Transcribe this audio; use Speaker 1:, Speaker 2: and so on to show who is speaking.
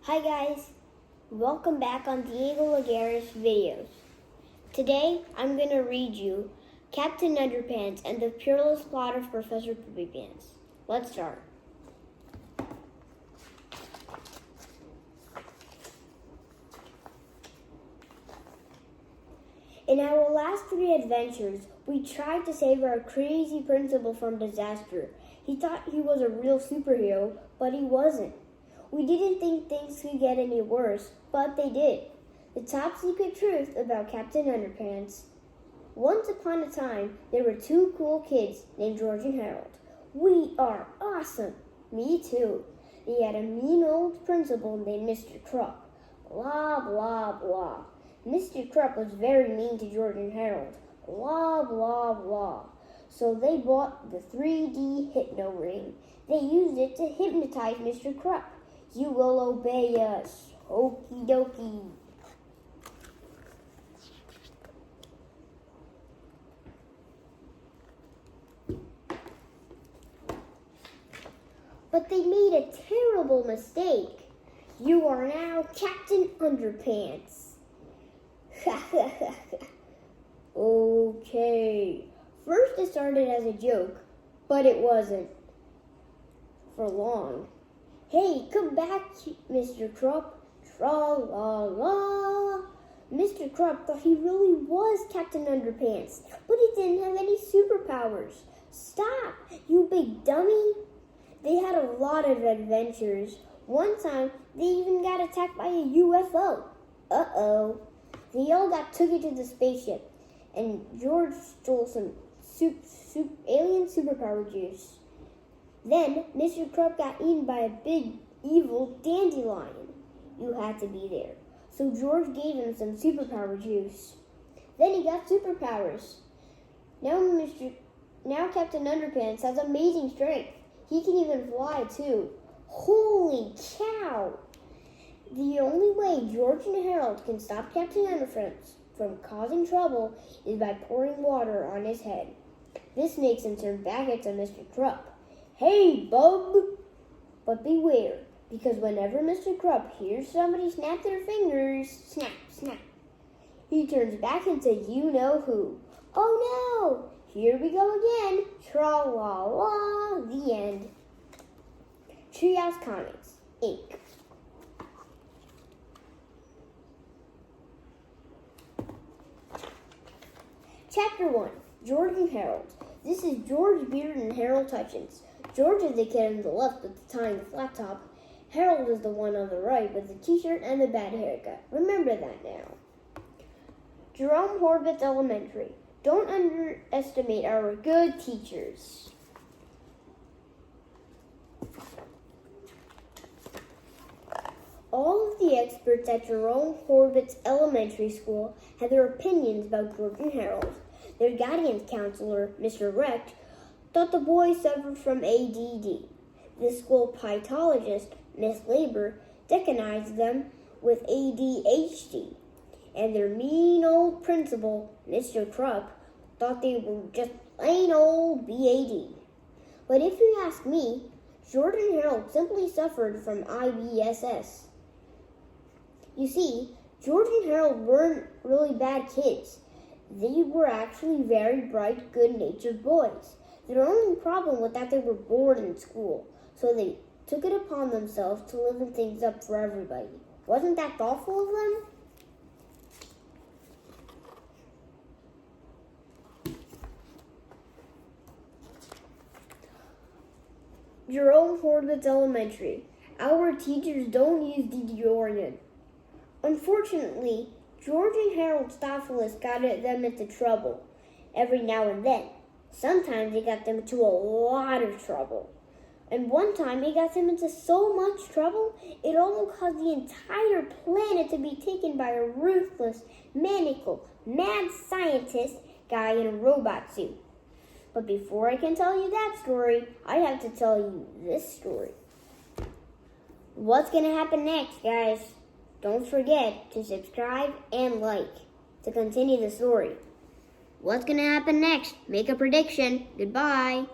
Speaker 1: Hi guys, welcome back on Diego Lagares videos. Today I'm going to read you Captain Underpants and the Perilous plot of Professor Poopypants. Let's start. In our last 3 adventures, we tried to save our crazy principal from disaster. He thought he was a real superhero, but he wasn't. We didn't think things could get any worse, but they did. The top secret truth about Captain Underpants. Once upon a time, there were 2 cool kids named George and Harold. We are awesome. Me too. They had a mean old principal named Mr. Krupp. Blah, blah, blah. Mr. Krupp was very mean to George and Harold. Blah, blah, blah. So they bought the 3D hypno ring. They used it to hypnotize Mr. Krupp. You will obey us. Okie dokie. But they made a terrible mistake. You are now Captain Underpants. Okay. First it started as a joke, but it wasn't for long. Hey, come back, Mr. Krupp. Tra-la-la. Mr. Krupp thought he really was Captain Underpants, but he didn't have any superpowers. Stop, you big dummy. They had a lot of adventures. One time, they even got attacked by a UFO. Uh-oh. They all got taken to the spaceship, and George stole some alien superpower juice. Then, Mr. Krupp got eaten by a big, evil dandelion. You had to be there. So George gave him some superpower juice. Then he got superpowers. Now Captain Underpants has amazing strength. He can even fly, too. Holy cow! The only way George and Harold can stop Captain Underpants from causing trouble is by pouring water on his head. This makes him turn back into Mr. Krupp. Hey, bub! But beware, because whenever Mr. Krupp hears somebody snap their fingers, snap, snap, he turns back into you-know-who. Oh no! Here we go again. Tra-la-la, the end. Treehouse Comics, Inc. Chapter 1, George and Harold. This is George Beard and Harold Hutchins. George is the kid on the left with the tie and the flat top. Harold is the one on the right with the t-shirt and the bad haircut. Remember that now. Jerome Horvitz Elementary. Don't underestimate our good teachers. All of the experts at Jerome Horvitz Elementary School had their opinions about George and Harold. Their guidance counselor, Mr. Recht, thought the boys suffered from ADD. The school pythologist, Miss Labor, diagnosed them with ADHD. And their mean old principal, Mr. Krupp, thought they were just plain old BAD. But if you ask me, George and Harold simply suffered from IBSS. You see, George and Harold weren't really bad kids. They were actually very bright, good-natured boys. Their only problem was that they were bored in school, so they took it upon themselves to liven things up for everybody. Wasn't that thoughtful of them? Jerome Horvitz Elementary. Our teachers don't use deodorant. Unfortunately, George and Harold's thoughtfulness got them into trouble every now and then. Sometimes it got them into a lot of trouble. And one time it got them into so much trouble, it almost caused the entire planet to be taken by a ruthless, maniacal, mad scientist guy in a robot suit. But before I can tell you that story, I have to tell you this story. What's going to happen next, guys? Don't forget to subscribe and like to continue the story. What's going to happen next? Make a prediction. Goodbye.